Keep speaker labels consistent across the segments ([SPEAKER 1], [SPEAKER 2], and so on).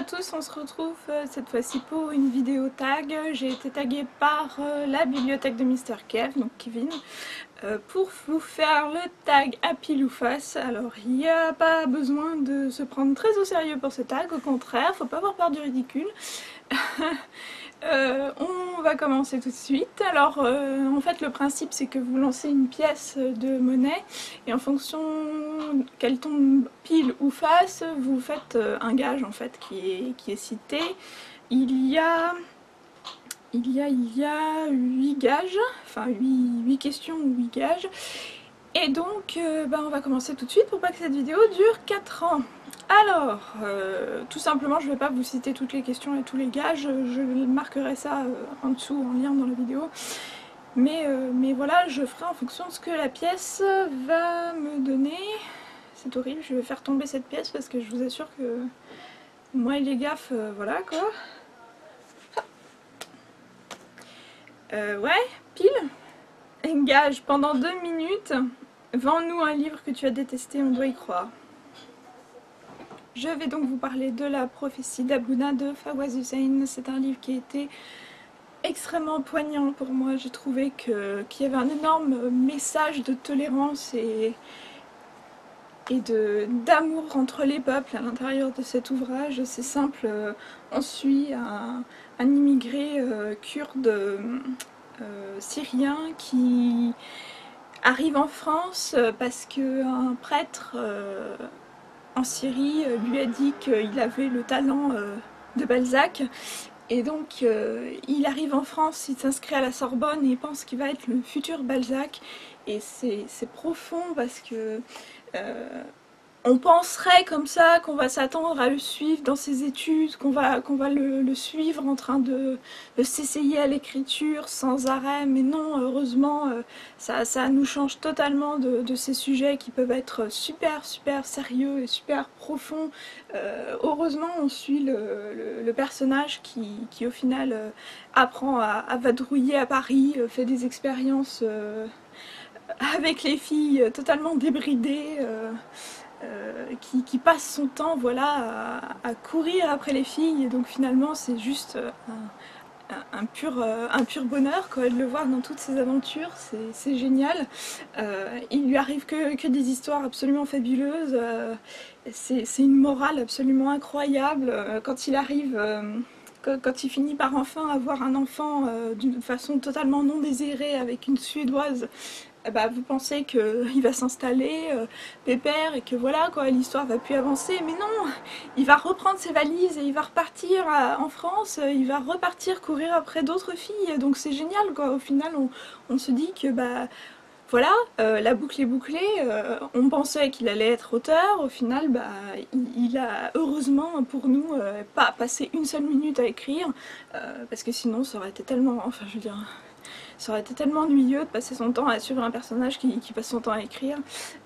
[SPEAKER 1] tous, on se retrouve cette fois-ci pour une vidéo tag. J'ai été taguée par la bibliothèque de Mr. Kev, donc Kevin, pour vous faire le tag à pile ou face. Alors il n'y a pas besoin de se prendre très au sérieux pour ce tag, au contraire, faut pas avoir peur du ridicule. On va commencer tout de suite. Alors en fait le principe c'est que vous lancez une pièce de monnaie et en fonction qu'elle tombe pile ou face, vous faites un gage en fait qui est cité. Il y a 8 gages, enfin 8 questions ou 8 gages. Et donc on va commencer tout de suite pour pas que cette vidéo dure 4 ans. Alors, tout simplement, je ne vais pas vous citer toutes les questions et tous les gages, je marquerai ça en dessous, en lien dans la vidéo. Mais voilà, je ferai en fonction de ce que la pièce va me donner. C'est horrible, je vais faire tomber cette pièce parce que je vous assure que moi et les gaffes, voilà quoi. Ouais, pile. Gage, pendant 2 minutes, vends-nous un livre que tu as détesté, on doit y croire. Je vais donc vous parler de La prophétie d'Abouna de Fawaz Hussein. C'est un livre qui a été extrêmement poignant pour moi. J'ai trouvé qu'il y avait un énorme message de tolérance et d'amour entre les peuples à l'intérieur de cet ouvrage. C'est simple, on suit un immigré kurde syrien qui arrive en France parce qu'un prêtre en Syrie lui a dit qu'il avait le talent de Balzac. Et donc il arrive en France, il s'inscrit à la Sorbonne et il pense qu'il va être le futur Balzac. Et c'est profond parce que on penserait comme ça qu'on va s'attendre à le suivre dans ses études, qu'on va le suivre en train de s'essayer à l'écriture sans arrêt, mais non, heureusement, ça nous change totalement de ces sujets qui peuvent être super sérieux et super profonds. Heureusement, on suit le personnage qui au final apprend à vadrouiller à Paris, fait des expériences avec les filles totalement débridées, qui passe son temps voilà, à courir après les filles, et donc finalement c'est juste un pur bonheur quoi, de le voir dans toutes ses aventures, c'est génial. Il lui arrive que des histoires absolument fabuleuses, c'est une morale absolument incroyable quand il arrive... Quand il finit par enfin avoir un enfant d'une façon totalement non désirée avec une Suédoise, vous pensez qu'il va s'installer pépère et que voilà quoi, l'histoire va plus avancer, mais non, il va reprendre ses valises et il va repartir en France, il va repartir courir après d'autres filles, donc c'est génial quoi. Au final on se dit que voilà, la boucle est bouclée, on pensait qu'il allait être auteur, au final il a heureusement pour nous pas passé une seule minute à écrire, parce que sinon ça aurait été tellement, enfin je veux dire... Ça aurait été tellement ennuyeux de passer son temps à suivre un personnage qui passe son temps à écrire.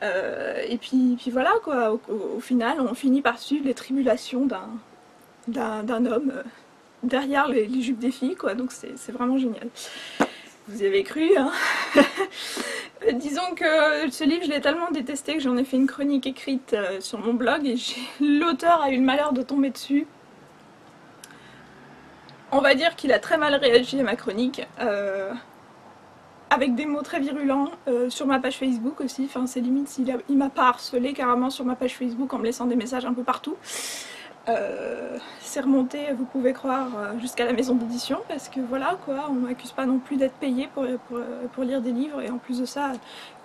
[SPEAKER 1] Et puis voilà quoi, au final on finit par suivre les tribulations d'un homme derrière les jupes des filles quoi, donc c'est vraiment génial. Vous y avez cru hein. Disons que ce livre je l'ai tellement détesté que j'en ai fait une chronique écrite sur mon blog et l'auteur a eu le malheur de tomber dessus. On va dire qu'il a très mal réagi à ma chronique. Avec des mots très virulents sur ma page Facebook aussi, enfin c'est limite il m'a pas harcelé carrément sur ma page Facebook en me laissant des messages un peu partout. C'est remonté, vous pouvez croire, jusqu'à la maison d'édition parce que voilà quoi, on m'accuse pas non plus d'être payée pour lire des livres, et en plus de ça,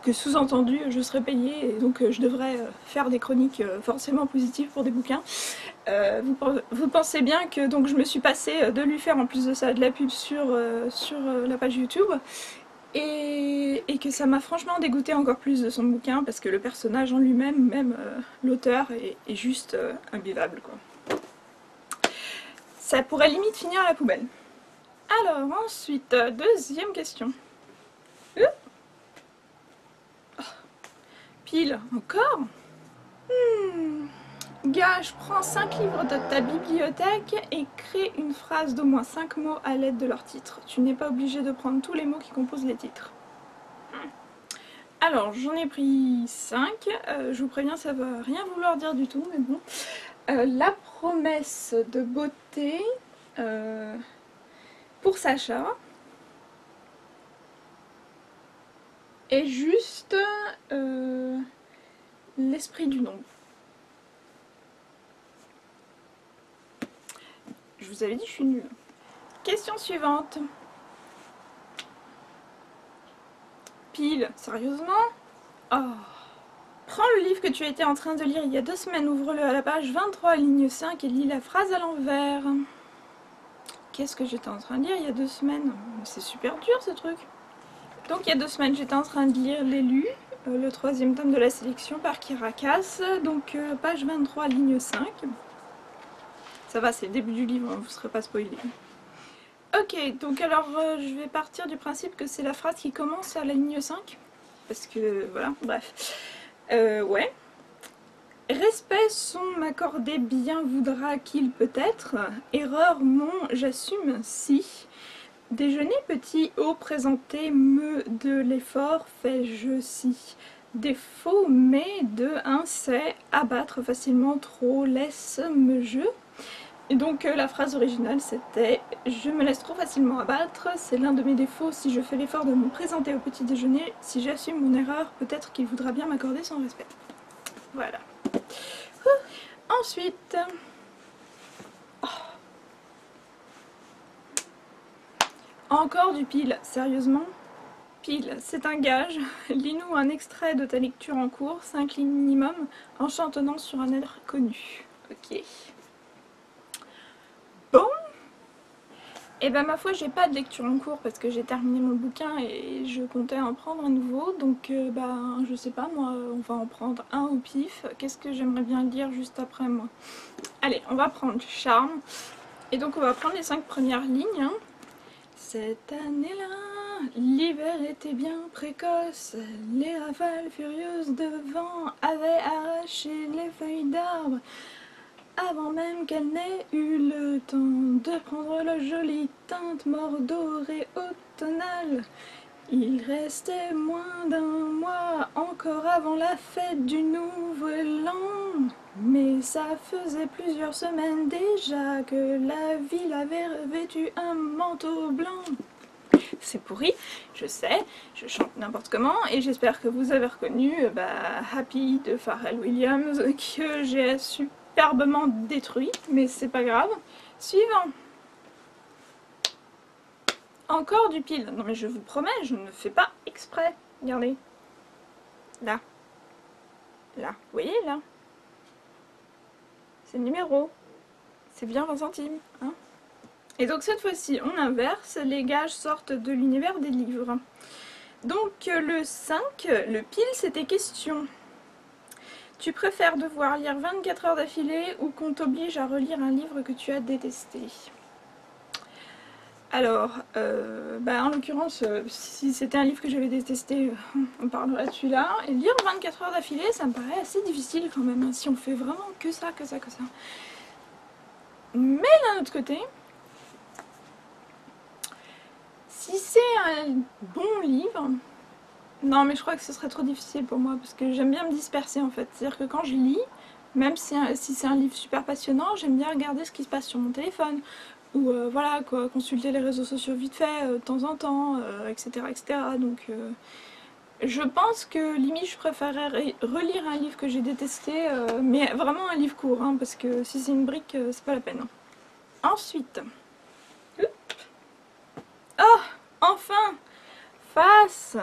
[SPEAKER 1] que sous-entendu je serais payée et donc je devrais faire des chroniques forcément positives pour des bouquins. Vous pensez bien que donc je me suis passée de lui faire en plus de ça de la pub sur la page YouTube. Et que ça m'a franchement dégoûté encore plus de son bouquin parce que le personnage en lui-même, même l'auteur, est juste imbuvable quoi. Ça pourrait limite finir à la poubelle. Alors ensuite, deuxième question. Pile, encore Gage, prends 5 livres de ta bibliothèque et crée une phrase d'au moins 5 mots à l'aide de leur titre. Tu n'es pas obligé de prendre tous les mots qui composent les titres. Alors, j'en ai pris 5. Je vous préviens, ça va rien vouloir dire du tout, mais bon. La promesse de beauté pour Sacha est juste l'esprit du nombre. Je vous avais dit, je suis nulle. Question suivante. Pile, sérieusement? Oh. Prends le livre que tu étais en train de lire il y a 2 semaines, ouvre-le à la page 23, ligne 5 et lis la phrase à l'envers. Qu'est-ce que j'étais en train de lire il y a 2 semaines? C'est super dur ce truc. Donc il y a 2 semaines, j'étais en train de lire L'élu, le 3e tome de la sélection par Kirakas, donc page 23, ligne 5. Ça va, c'est le début du livre, hein, vous ne serez pas spoilé. Ok, donc alors je vais partir du principe que c'est la phrase qui commence à la ligne 5. Parce que, voilà, bref. Ouais. Respect son m'accorder bien voudra qu'il peut-être. Erreur mon j'assume si. Déjeuner petit haut présenté me de l'effort fais-je si. Défaut mais de un c'est abattre facilement trop laisse me je. Et donc la phrase originale c'était « Je me laisse trop facilement abattre, c'est l'un de mes défauts si je fais l'effort de me présenter au petit déjeuner, si j'assume mon erreur, peut-être qu'il voudra bien m'accorder son respect. » Voilà. Ensuite... Oh. Encore du pile, sérieusement? Pile, c'est un gage. Lis-nous un extrait de ta lecture en cours, 5 lignes minimum, en chantonnant sur un air connu. Ok. Bon. Et ben ma foi j'ai pas de lecture en cours parce que j'ai terminé mon bouquin et je comptais en prendre un nouveau, donc ben je sais pas moi, on va en prendre un au pif. Qu'est-ce que j'aimerais bien lire juste après moi? Allez, on va prendre Charme, et donc on va prendre les 5 premières lignes. Hein. Cette année-là, l'hiver était bien précoce, les rafales furieuses de vent avaient arraché les feuilles d'arbres. Avant même qu'elle n'ait eu le temps de prendre la jolie teinte mordorée automnale, il restait moins d'un mois encore avant la fête du Nouvel An. Mais ça faisait plusieurs semaines déjà que la ville avait revêtu un manteau blanc. C'est pourri, je sais, je chante n'importe comment et j'espère que vous avez reconnu Happy de Pharrell Williams que j'ai superbement détruit, mais c'est pas grave. Suivant. Encore du pile. Non mais je vous promets, je ne fais pas exprès. Regardez. Là. Là. Vous voyez là? C'est le numéro. C'est bien 20 centimes. Hein? Et donc cette fois-ci, on inverse. Les gages sortent de l'univers des livres. Donc le 5, le pile, c'était question. Tu préfères devoir lire 24 heures d'affilée ou qu'on t'oblige à relire un livre que tu as détesté? Alors, en l'occurrence, si c'était un livre que j'avais détesté, on parlerait de celui-là. Et lire 24 heures d'affilée, ça me paraît assez difficile quand même, hein, si on fait vraiment que ça, que ça, que ça. Mais d'un autre côté, si c'est un bon livre... Non, mais je crois que ce serait trop difficile pour moi, parce que j'aime bien me disperser en fait. C'est-à-dire que quand je lis, même si c'est un livre super passionnant, j'aime bien regarder ce qui se passe sur mon téléphone. Ou voilà quoi, consulter les réseaux sociaux vite fait, de temps en temps, etc. etc. Donc je pense que limite je préférerais relire un livre que j'ai détesté, mais vraiment un livre court, hein, parce que si c'est une brique, c'est pas la peine. Ensuite, oh, enfin, face.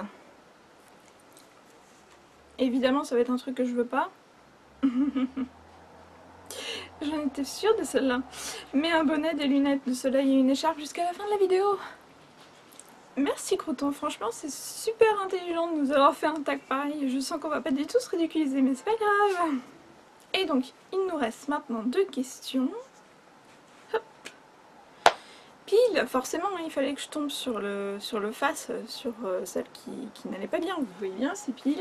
[SPEAKER 1] Évidemment ça va être un truc que je veux pas. J'en étais sûre de celle-là. Mets un bonnet, des lunettes de soleil et une écharpe jusqu'à la fin de la vidéo. Merci Croton, franchement c'est super intelligent de nous avoir fait un tag pareil. Je sens qu'on va pas du tout se ridiculiser, mais c'est pas grave. Et donc, il nous reste maintenant 2 questions. Hop. Pile, forcément il fallait que je tombe sur le face, sur celle qui n'allait pas bien. Vous voyez bien, c'est pile.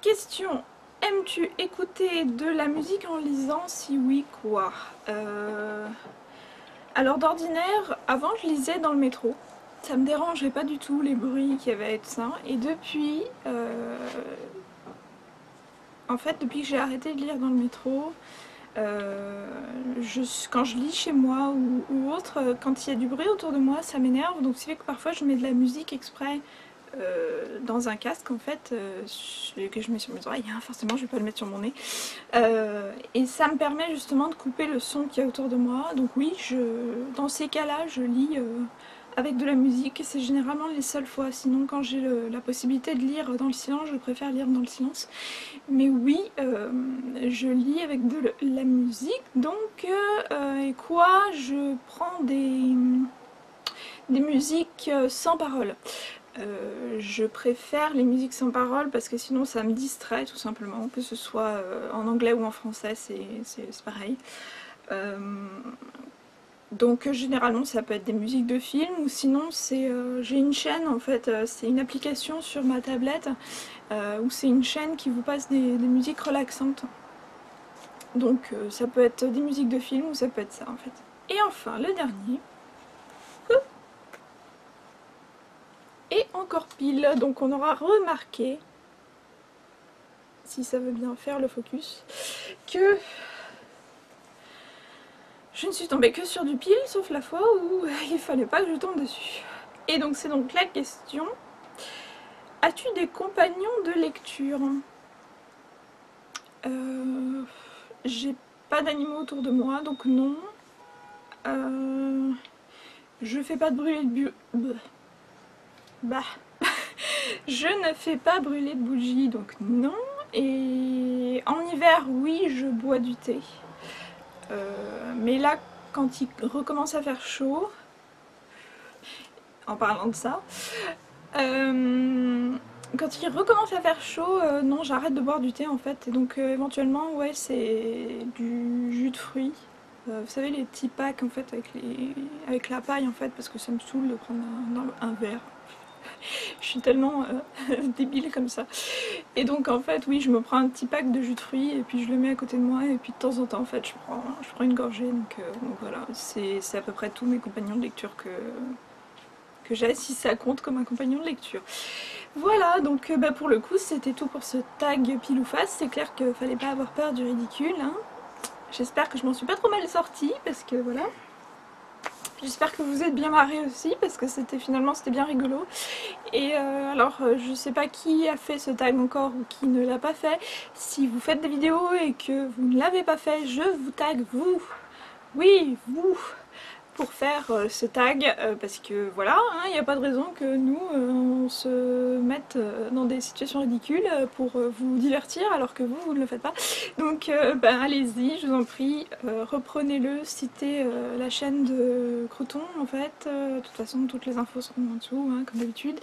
[SPEAKER 1] Question. Aimes-tu écouter de la musique en lisant? Si oui, quoi? Alors d'ordinaire, avant je lisais dans le métro. Ça me dérangeait pas du tout les bruits qu'il y avait et tout ça. Et depuis, en fait, depuis que j'ai arrêté de lire dans le métro, Quand je lis chez moi ou autre, quand il y a du bruit autour de moi, ça m'énerve. Donc c'est fait que parfois je mets de la musique exprès dans un casque en fait, que je mets sur mes oreilles, hein, forcément je vais pas le mettre sur mon nez. Et ça me permet justement de couper le son qu'il y a autour de moi. Donc oui, dans ces cas-là, je lis avec de la musique, et c'est généralement les seules fois. Sinon quand j'ai la possibilité de lire dans le silence, je préfère lire dans le silence. Mais oui, je lis avec de la musique. Donc et quoi, je prends des musiques sans parole. Je préfère les musiques sans parole parce que sinon ça me distrait tout simplement, que ce soit en anglais ou en français, c'est pareil. Donc généralement ça peut être des musiques de film, ou sinon j'ai une chaîne en fait, c'est une application sur ma tablette où c'est une chaîne qui vous passe des musiques relaxantes. Donc ça peut être des musiques de film ou ça peut être ça en fait. Et enfin le dernier. Et encore pile, donc on aura remarqué, si ça veut bien faire le focus, que je ne suis tombée que sur du pile, sauf la fois où il fallait pas que je tombe dessus. Et donc c'est donc la question, as-tu des compagnons de lecture? J'ai pas d'animaux autour de moi, donc non. Je fais pas de brûler de je ne fais pas brûler de bougies, donc non. Et en hiver, oui, je bois du thé. Mais là, quand il recommence à faire chaud, en parlant de ça, quand il recommence à faire chaud, non, j'arrête de boire du thé en fait. Et donc éventuellement, ouais, c'est du jus de fruits. Vous savez, les petits packs en fait avec la paille en fait, parce que ça me saoule de prendre un verre. Je suis tellement débile comme ça. Et donc en fait oui, je me prends un petit pack de jus de fruits et puis je le mets à côté de moi, et puis de temps en temps en fait je prends une gorgée. Donc voilà, c'est à peu près tous mes compagnons de lecture que j'ai, si ça compte comme un compagnon de lecture. Voilà, donc pour le coup c'était tout pour ce tag pile ou face. C'est clair qu'il fallait pas avoir peur du ridicule, hein. J'espère que je m'en suis pas trop mal sortie, parce que voilà. J'espère que vous êtes bien marrés aussi, parce que c'était bien rigolo. Et alors je sais pas qui a fait ce tag encore ou qui ne l'a pas fait. Si vous faites des vidéos et que vous ne l'avez pas fait, je vous tag vous. Oui, vous, pour faire ce tag, parce que voilà, il n'y a pas de raison que nous on se mette dans des situations ridicules pour vous divertir alors que vous ne le faites pas. Donc allez-y, je vous en prie, reprenez-le, citez la chaîne de Croton en fait, de toute façon toutes les infos seront en dessous, hein, comme d'habitude,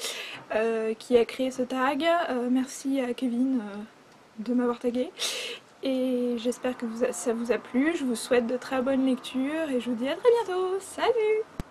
[SPEAKER 1] qui a créé ce tag. Merci à Kevin de m'avoir tagué. Et j'espère que ça vous a plu, je vous souhaite de très bonnes lectures et je vous dis à très bientôt, salut!